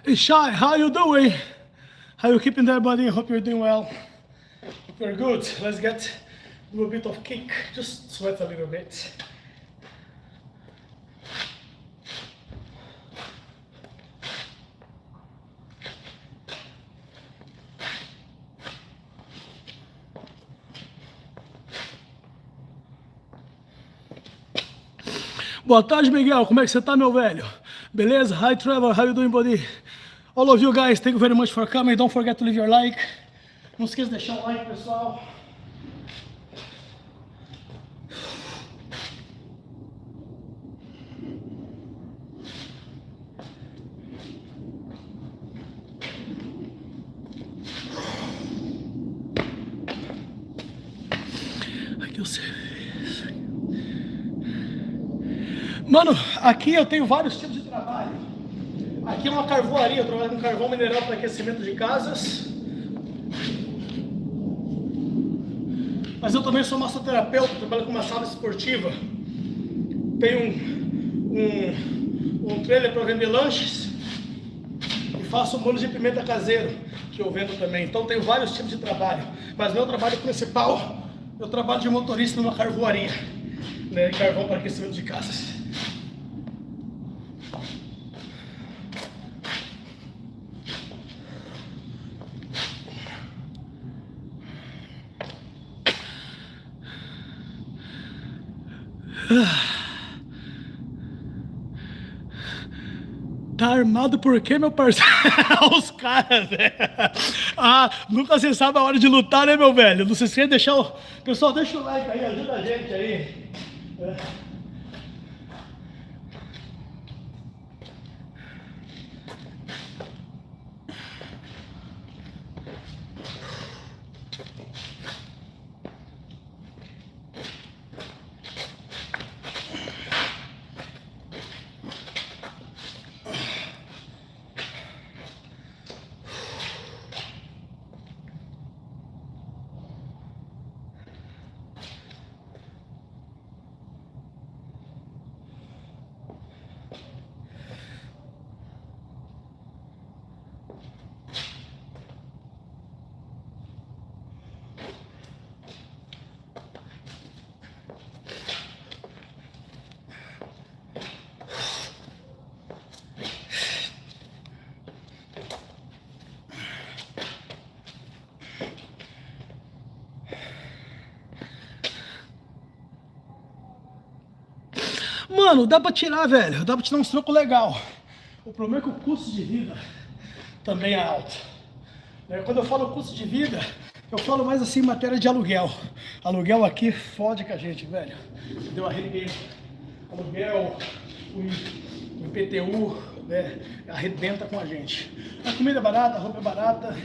Hey Shai, how you doing? How you keeping there, buddy? Hope you're doing well. Hope you're good. Let's get a little bit of kick. Just sweat a little bit. Boa tarde, Miguel. Como é que você tá, meu velho? Beleza? Hi, Trevor. How you doing, buddy? All of you guys, thank you very much for coming. Don't forget to leave your like. Não esqueça de deixar o like, pessoal. Aqui eu sei. Mano, aqui eu tenho vários tipos de trabalho. Aqui é uma carvoaria, eu trabalho com carvão mineral para aquecimento de casas. Mas eu também sou massoterapeuta, trabalho com massagem esportiva. Tenho um trailer para vender lanches. E faço molho de pimenta caseiro, que eu vendo também. Então tenho vários tipos de trabalho. Mas meu trabalho principal, eu trabalho de motorista numa carvoaria, né, carvão para aquecimento de casas. Tá armado por quê, meu parceiro? Os caras, né? Ah, nunca você sabe a hora de lutar, né, meu velho? Não se esqueça de deixar o... Pessoal, deixa o like aí, ajuda a gente aí. Mano, dá pra tirar, velho. Dá pra tirar um troco legal. O problema é que o custo de vida também é alto. Quando eu falo custo de vida, eu falo mais assim em matéria de aluguel. Aluguel aqui fode com a gente, velho. Deu a rede, aluguel, o IPTU, né, arrebenta com a gente. A comida é barata, a roupa é barata,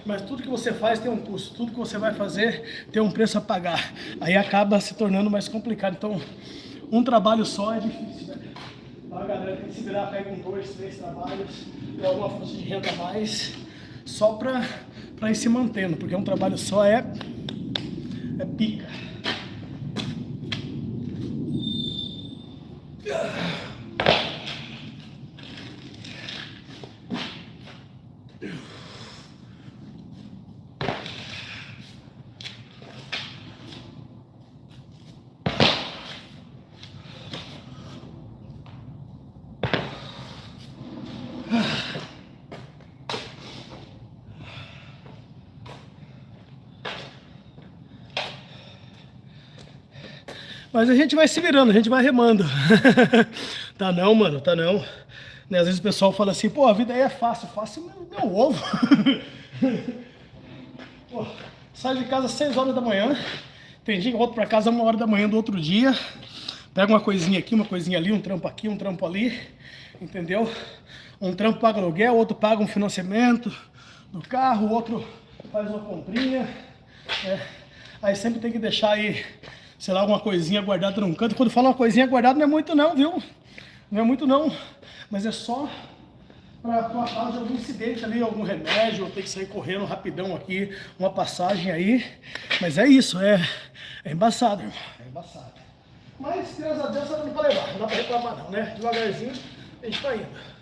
mas tudo que você faz tem um custo. Tudo que você vai fazer tem um preço a pagar. Aí acaba se tornando mais complicado. Então, um trabalho só é difícil, né? Então a galera tem que se virar, pega com 2, 3 trabalhos, ter alguma fonte de renda a mais, só pra ir se mantendo, porque um trabalho só é pica. Mas a gente vai se virando, a gente vai remando. Tá não, mano, tá não. Né, às vezes o pessoal fala assim, pô, a vida aí é fácil. Fácil meu ovo. Pô, saio de casa às 6 horas da manhã. Tem dia que eu volto pra casa 1 hora da manhã do outro dia. Pego uma coisinha aqui, uma coisinha ali, um trampo aqui, um trampo ali. Entendeu? Um trampo paga aluguel, outro paga um financiamento do carro, o outro faz uma comprinha. Aí sempre tem que deixar aí, sei lá, alguma coisinha guardada num canto. Quando falo uma coisinha guardada, não é muito não, viu? Não é muito não, mas é só para caso de algum incidente ali, algum remédio, eu tenho que sair correndo rapidão aqui, uma passagem aí. Mas é isso, é embaçado, irmão, é embaçado. Mas, graças a Deus, tá dando pra levar, não dá pra reclamar não, né? Devagarzinho, a gente tá indo.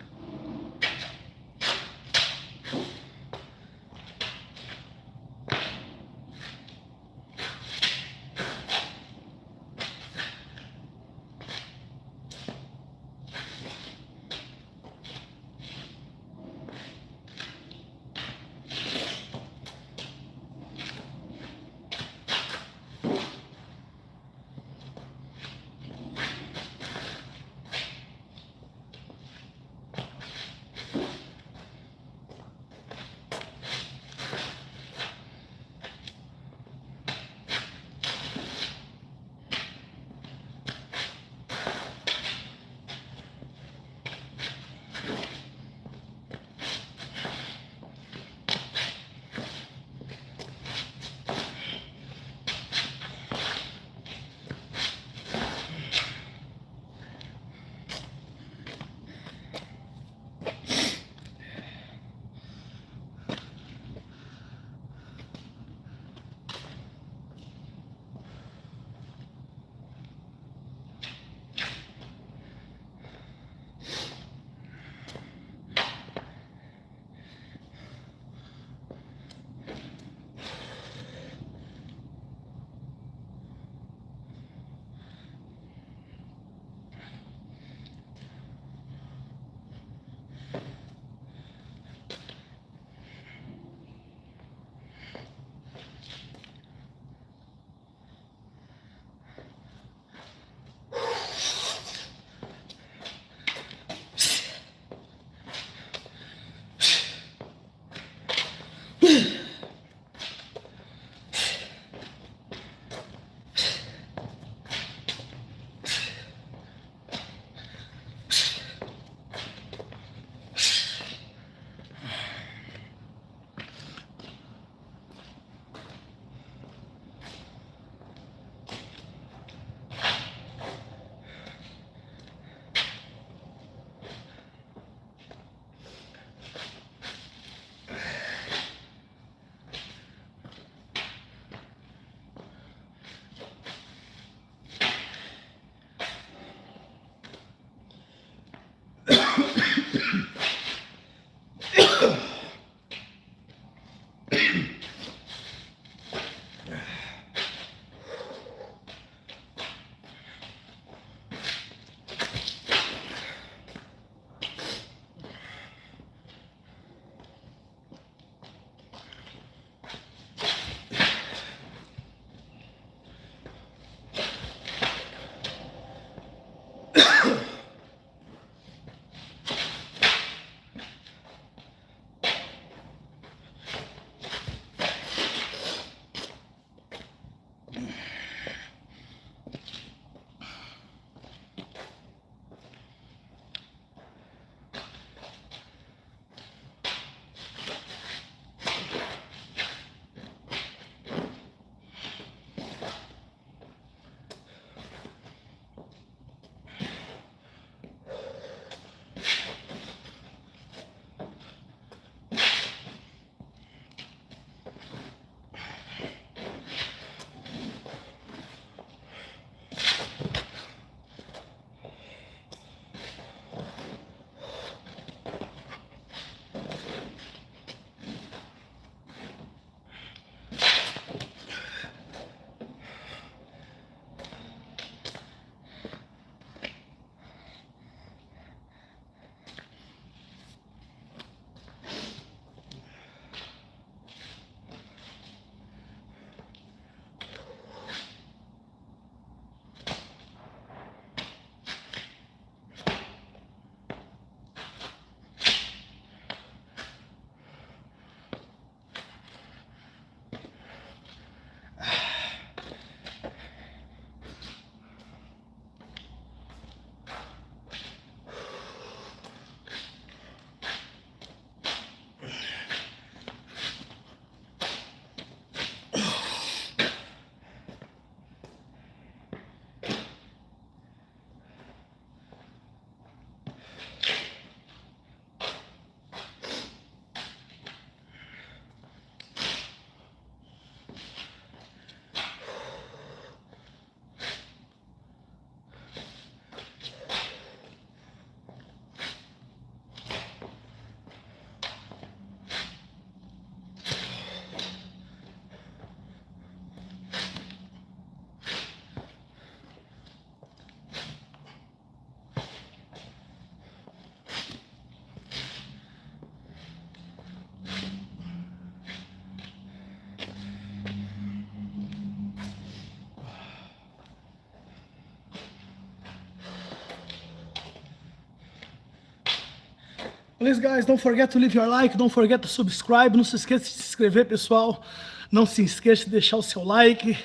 Please, guys, don't forget to leave your like, don't forget to subscribe, não se esqueça de se inscrever, pessoal. Não se esqueça de deixar o seu like.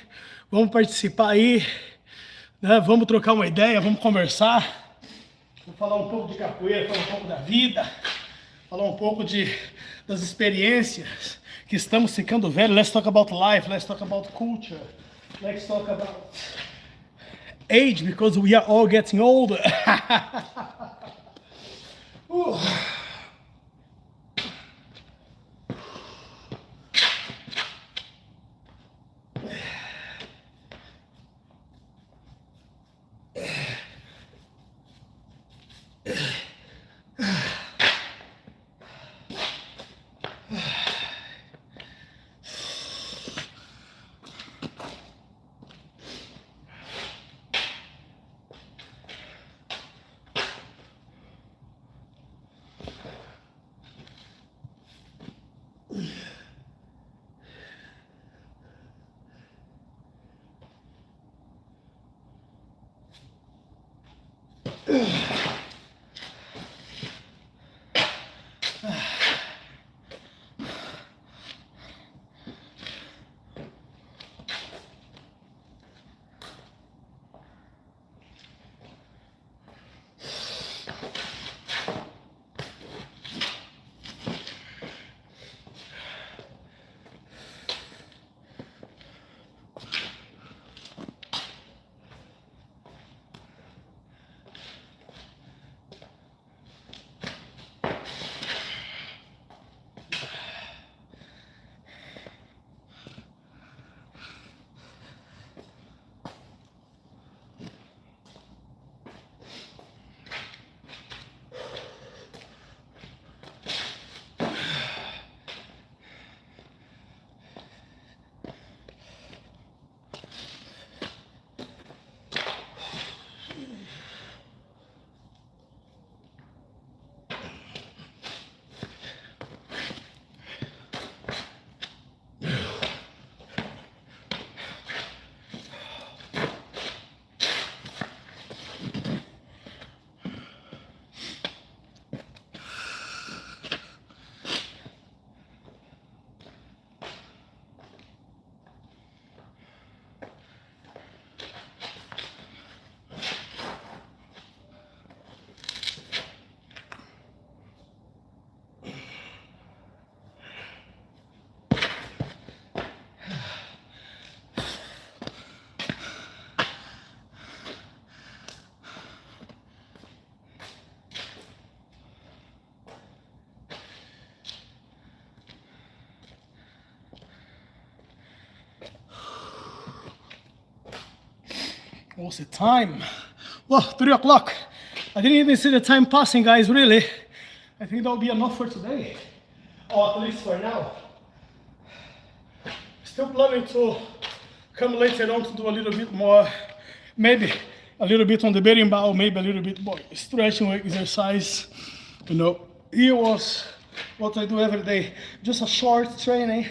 Vamos participar aí, né? Vamos trocar uma ideia, vamos conversar. Vou falar um pouco de capoeira, falar um pouco da vida, falar um pouco das experiências que estamos ficando velhos. Let's talk about life, let's talk about culture, let's talk about age, because we are all getting older. What's the time? Well, 3 o'clock. I didn't even see the time passing, guys, really. I think that'll be enough for today. Or at least for now. Still planning to come later on to do a little bit more, maybe a little bit on the berimbau, maybe a little bit more stretching exercise. You know, here was what I do every day. Just a short training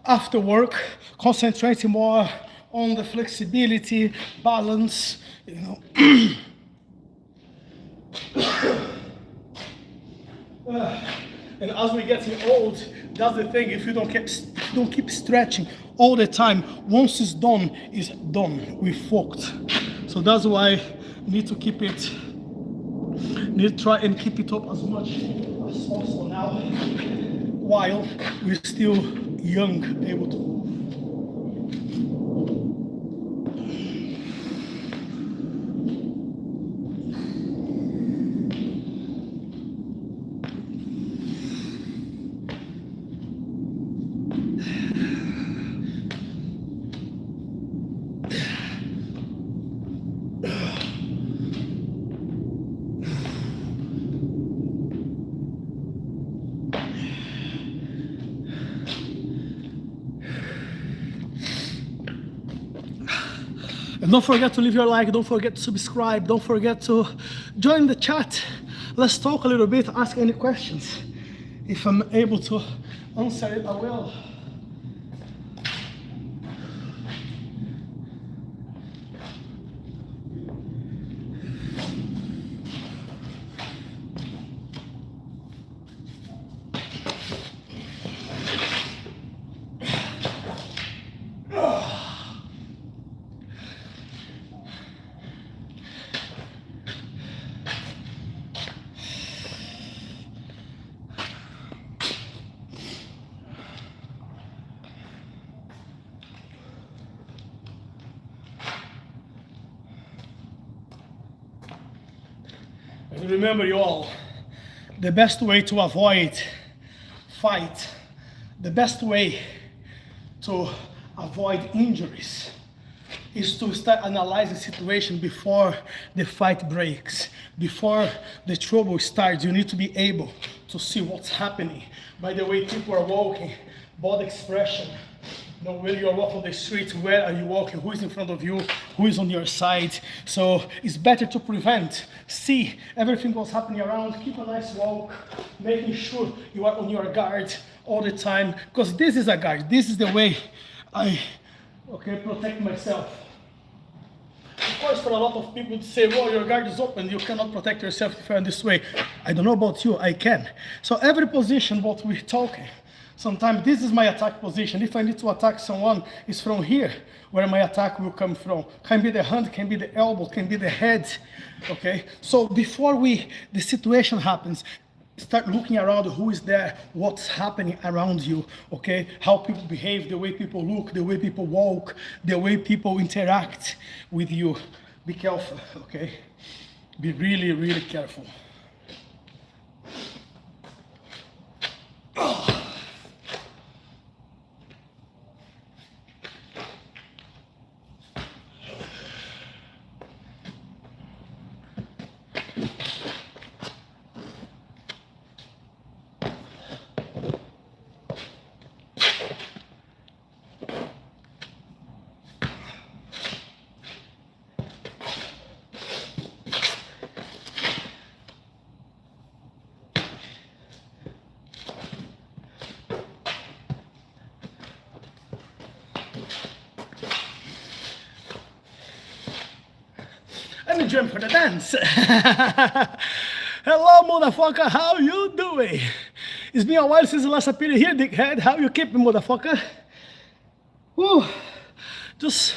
after work, concentrating more on the flexibility, balance, you know. And as we're getting old, that's the thing. If you don't keep stretching all the time, once it's done, we fucked. So that's why need to try and keep it up as much as possible now, while we're still young, able to move. And don't forget to leave your like, don't forget to subscribe, don't forget to join the chat. Let's talk a little bit, ask any questions. If I'm able to answer it, I will. And remember you all, the best way to avoid fight, the best way to avoid injuries is to start analyzing the situation before the fight breaks. Before the trouble starts, you need to be able to see what's happening. By the way people are walking, body expression, you know, when you're walking the streets, where are you walking, who is in front of you, who is on your side. So it's better to prevent, see everything what's happening around, keep a nice walk, making sure you are on your guard all the time, because this is a guard, this is the way I protect myself. Of course, for a lot of people to say, well, your guard is open, you cannot protect yourself if you're in this way. I don't know about you, I can. So every position what we're talking, sometimes this is my attack position. If I need to attack someone, it's from here where my attack will come from. Can be the hand, can be the elbow, can be the head, okay? So before the situation happens, start looking around who is there, what's happening around you, okay? How people behave, the way people look, the way people walk, the way people interact with you. Be careful, okay? Be really, really careful. Let me jump for the dance. Hello, motherfucker. How you doing? It's been a while since the last appeared here, dickhead. How you keeping, motherfucker? Woo. Just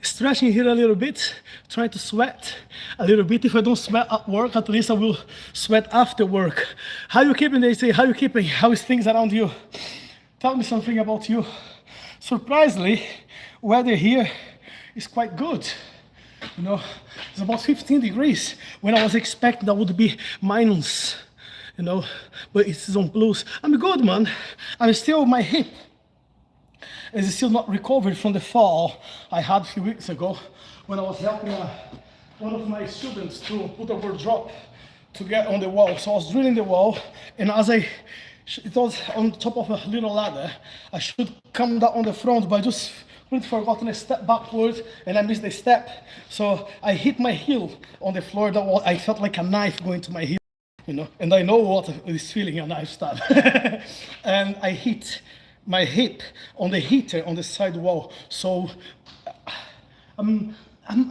stretching here a little bit, trying to sweat a little bit. If I don't sweat at work, at least I will sweat after work. How you keeping, they say? How you keeping? How is things around you? Tell me something about you. Surprisingly, weather here is quite good. You know, it's about 15 degrees when I was expecting that would be minus, you know, but it's on plus. I'm good, man. I'm still, my hip is still not recovered from the fall I had a few weeks ago when I was helping one of my students to put a board drop to get on the wall. So I was drilling the wall, and as it was on top of a little ladder, I should come down on the front, but I just forgotten a step backward and I missed the step, so I hit my heel on the floor. I felt like a knife going to my heel, you know, and I know what is feeling a knife stab. And I hit my hip on the heater on the side wall. So I'm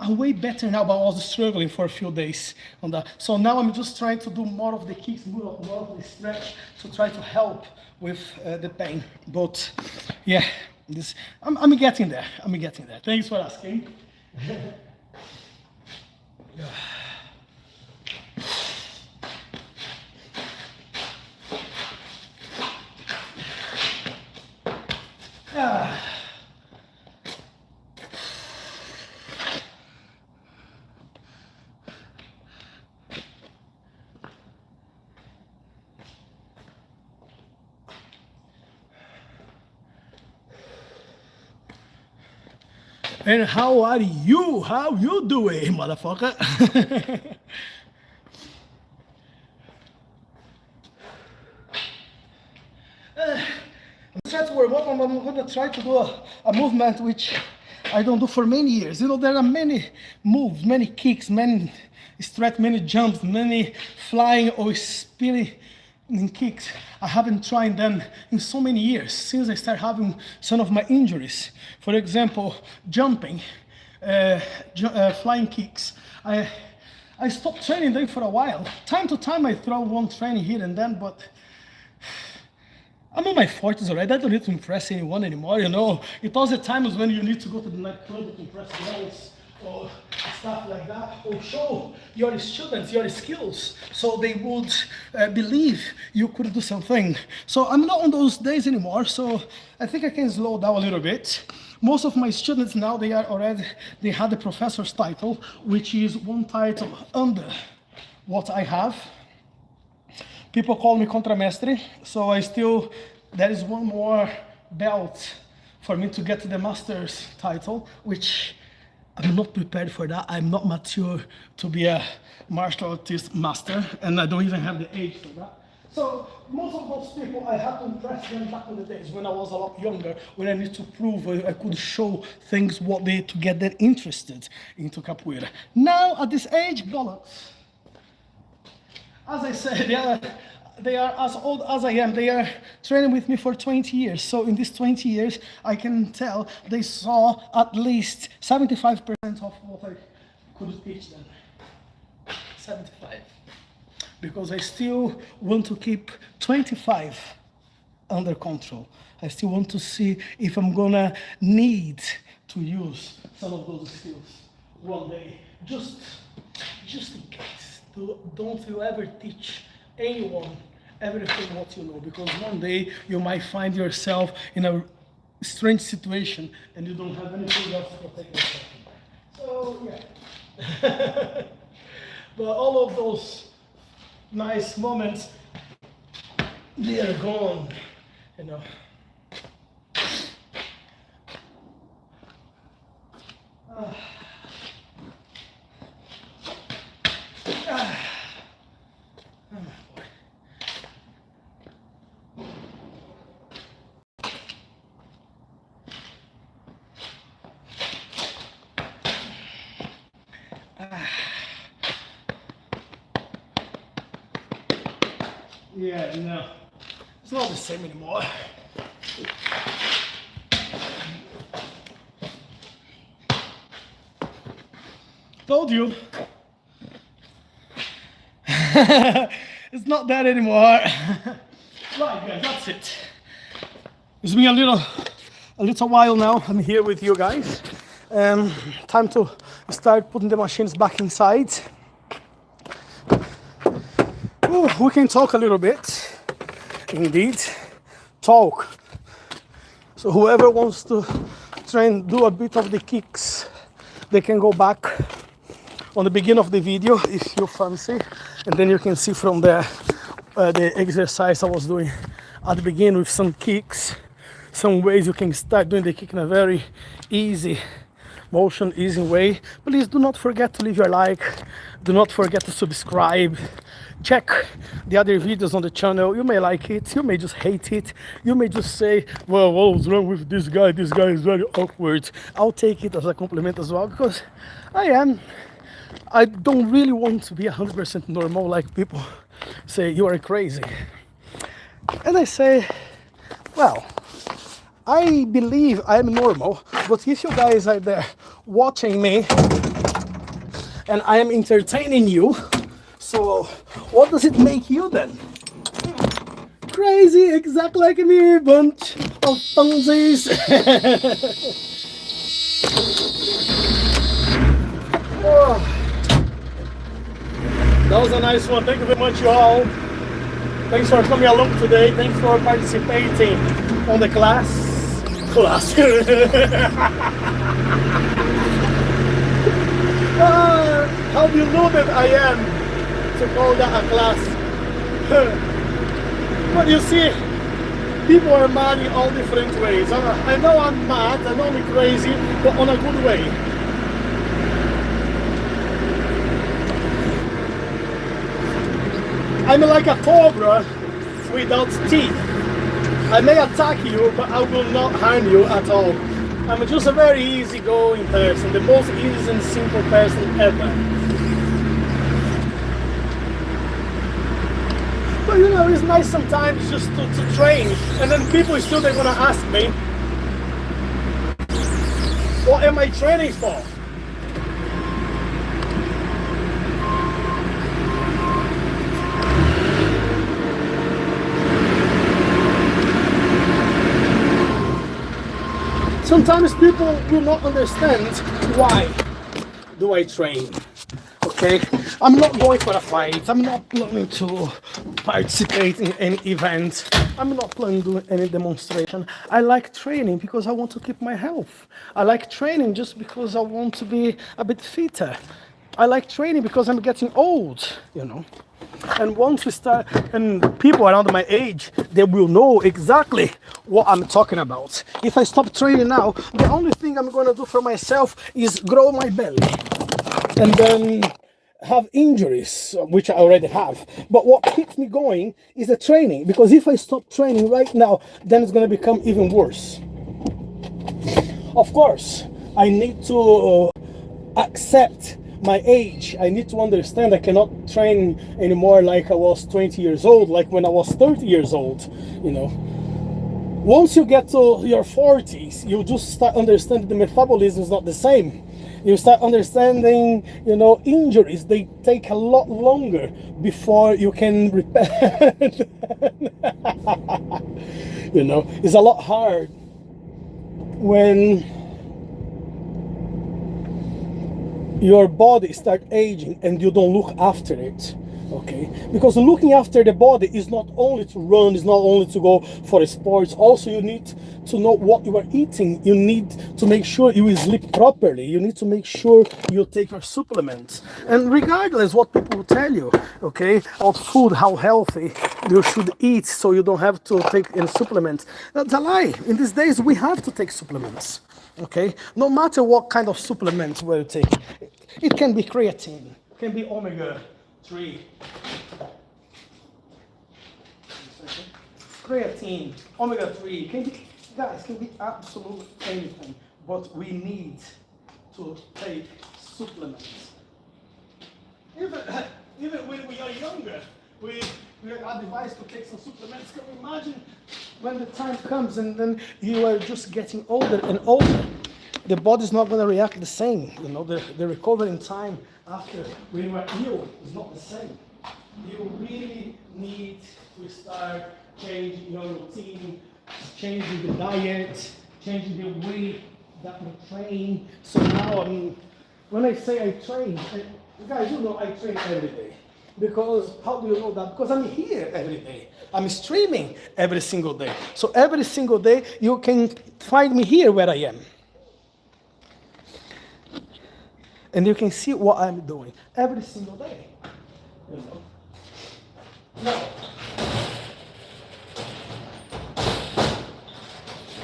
way better now, but I was struggling for a few days on that. So now I'm just trying to do more of the kicks, more of the stretch to try to help with the pain. But yeah. I'm getting there. I'm getting there. Thanks for asking. And how are you? How you doing, motherfucker? I'm trying to warm up. I'm going to try to do a movement which I don't do for many years. You know, there are many moves, many kicks, many stretch, many jumps, many flying or spinning kicks. I haven't tried them in so many years since I started having some of my injuries. For example, jumping, flying kicks. I stopped training them for a while. Time to time I throw one training here and then, but I'm in my 40s already. I don't need to impress anyone anymore, you know. It was the times when you need to go to the nightclub to impress girls or stuff like that, or show your students your skills so they would believe you could do something. So I'm not on those days anymore, so I think I can slow down a little bit. Most of my students now, they had the professor's title, which is one title under what I have. People call me contramestre, so there is one more belt for me to get to the master's title, which I'm not prepared for that. I'm not mature to be a martial artist master, and I don't even have the age for that. So most of those people, I had to impress them back in the days when I was a lot younger, when I need to prove I could show things to get them interested into capoeira. Now at this age, bollocks. As I said, they are as old as I am. They are training with me for 20 years. So in these 20 years, I can tell they saw at least 75% of what I could teach them. 75. Because I still want to keep 25 under control. I still want to see if I'm gonna need to use some of those skills one day, just in case. Don't you ever teach anyone everything what you know, because one day you might find yourself in a strange situation and you don't have anything else to protect yourself. So yeah. But all of those nice moments, they are gone, you know. Yeah, no, it's not the same anymore. Told you. It's not that anymore. Right, guys, that's it. It's been a little while now. I'm here with you guys. Time to start putting the machines back inside. Ooh, we can talk a little bit. Indeed, talk. So whoever wants to try and do a bit of the kicks, they can go back on the beginning of the video if you fancy, and then you can see from there the exercise I was doing at the beginning with some kicks, some ways you can start doing the kick in a very easy motion, easy way. Please do not forget to leave your like, do not forget to subscribe, check the other videos on the channel. You may like it, you may just hate it, you may just say, well, what's wrong with this guy is very awkward. I'll take it as a compliment as well, because I don't really want to be 100% normal like people say you are crazy. And I say, well, I believe I'm normal, but if you guys are there watching me and I am entertaining you, so what does it make you then? Crazy, exactly like me, bunch of funsies. Oh, that was a nice one. Thank you very much, you all. Thanks for coming along today. Thanks for participating on the class. How deluded I am to call that a class. But you see, people are mad in all different ways. I know I'm mad, I know I'm crazy, but on a good way. I'm like a cobra without teeth. I may attack you, but I will not harm you at all. I'm just a very easygoing person, the most easy and simple person ever. But you know, it's nice sometimes just to train, and then people still they're gonna ask me, what am I training for? Sometimes people will not understand why do I train. Okay, I'm not going for a fight. I'm not planning to participate in any event. I'm not planning to do any demonstration. I like training because I want to keep my health. I like training just because I want to be a bit fitter. I like training because I'm getting old, you know. And once we start, and people around my age, they will know exactly what I'm talking about. If I stop training now, the only thing I'm going to do for myself is grow my belly and then have injuries, which I already have. But what keeps me going is the training, because if I stop training right now, then it's going to become even worse. Of course, I need to accept my age. I need to understand I cannot train anymore like I was 20 years old, like when I was 30 years old, you know. Once you get to your 40s, you just start understanding the metabolism is not the same. You start understanding, you know, injuries, they take a lot longer before you can repair. You know, it's a lot hard when your body start aging and you don't look after it, okay? Because looking after the body is not only to run, is not only to go for sports. Also, you need to know what you are eating. You need to make sure you sleep properly. You need to make sure you take your supplements. And regardless what people will tell you, okay, about food, how healthy you should eat so you don't have to take any supplements, that's a lie. In these days, we have to take supplements. Okay, no matter what kind of supplements we take, it can be creatine, can be omega-3, creatine, omega-3, can be, guys, can be absolutely anything, but we need to take supplements. Even when we are younger, we are advised to take some supplements. Can you imagine when the time comes and then you are just getting older and older? The body's not going to react the same. You know, the recovery time after when you are ill is not the same. You really need to start changing your routine, changing the diet, changing the way that you train. So now, I mean, when I say I train, guys, you know I train every day. Because, how do you know that? Because I'm here every day. I'm streaming every single day. So every single day, you can find me here where I am. And you can see what I'm doing every single day. You know? Now,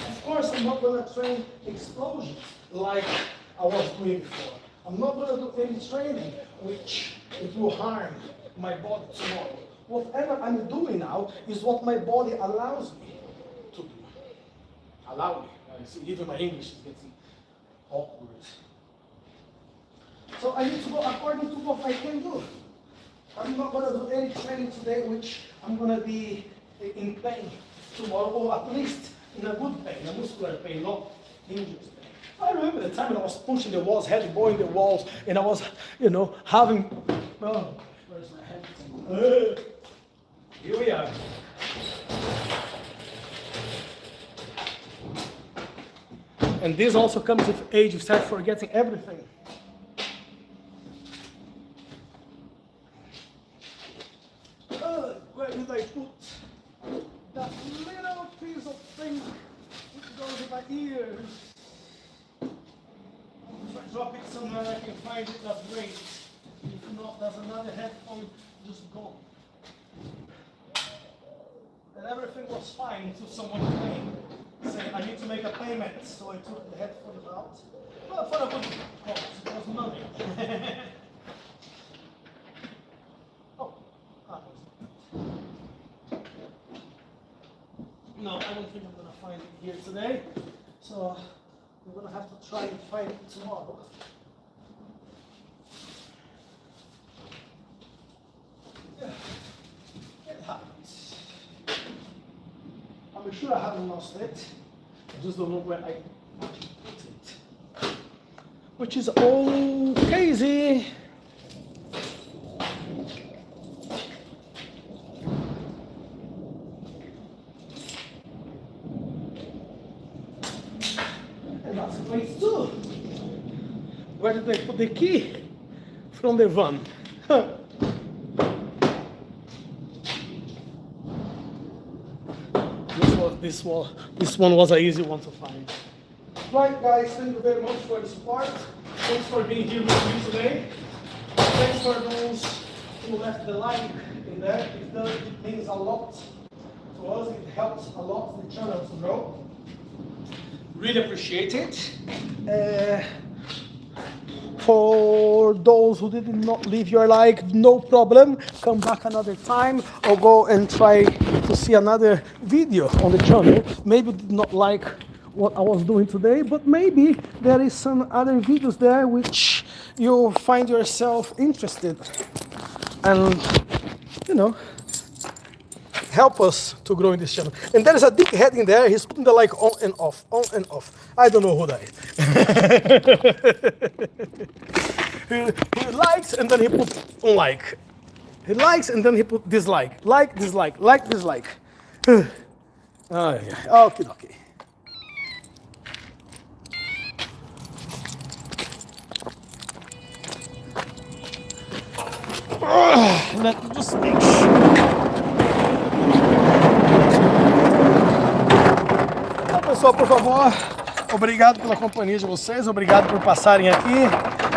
of course, I'm not going to train explosions like I was doing before. I'm not going to do any training which it will harm my body tomorrow. Whatever I'm doing now is what my body allows me to do. Allow me. See, even my English is getting awkward. So I need to go according to what I can do. I'm not going to do any training today which I'm going to be in pain tomorrow, or at least in a good pain, a muscular pain, not injury pain. I remember the time when I was punching the walls, headbutting the walls, and I was, you know, having, oh, where's my head? Here we are. And this also comes with age, you start forgetting everything. Where did I put that little piece of thing which goes in my ears? If I drop it somewhere I can find it, that's great. If not, there's another headphone just gone. And everything was fine until someone came saying I need to make a payment. So I took the headphones out. Well, for a good cause, it was money. No, I don't think I'm going to find it here today. So I'm going to have to try and find it tomorrow. Yeah, it happens. I'm sure I haven't lost it. I just don't know where I put it. Which is all crazy. And that's great too. Where did I put the key? From the van. This one was an easy one to find. Right, guys, thank you very much for the support. Thanks for being here with me today. thanks for those who left the like in there. It means a lot to us. It helps a lot the channel to grow. Really appreciate it. For those who did not leave your like, no problem. Come back another time or go and try to see another video on the channel. Maybe you did not like what I was doing today, but maybe there is some other videos there which you find yourself interested, and you know, help us to grow in this channel. And there is a big head in there. He's putting the like on and off, on and off. I don't know who that is. He likes and then he puts unlike. He likes and then he put dislike. Like, dislike, like, dislike. Oh, yeah. Okay, okay. Let me just make sure. Então, pessoal, por favor, obrigado pela companhia de vocês, obrigado por passarem aqui,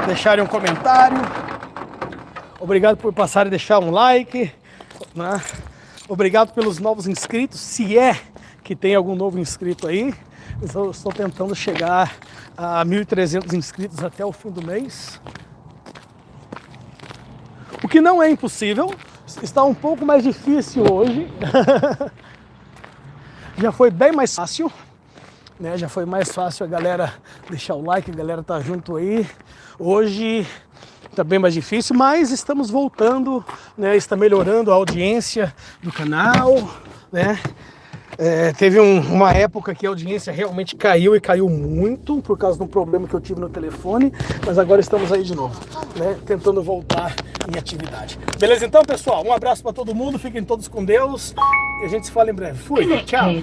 deixarem um comentário, obrigado por passarem e deixar um like, né? Obrigado pelos novos inscritos, se é que tem algum novo inscrito aí. Eu estou tentando chegar a 1.300 inscritos até o fim do mês. O que não é impossível, está um pouco mais difícil hoje. Já foi bem mais fácil, né? Já foi mais fácil a galera deixar o like, a galera tá junto aí. Hoje está bem mais difícil, mas estamos voltando, né? Está melhorando a audiência do canal, né? Teve uma época que a audiência realmente caiu, e caiu muito por causa de um problema que eu tive no telefone, mas agora estamos aí de novo, né, tentando voltar em atividade. Beleza então, pessoal? Um abraço para todo mundo, fiquem todos com Deus e a gente se fala em breve. Fui, tchau!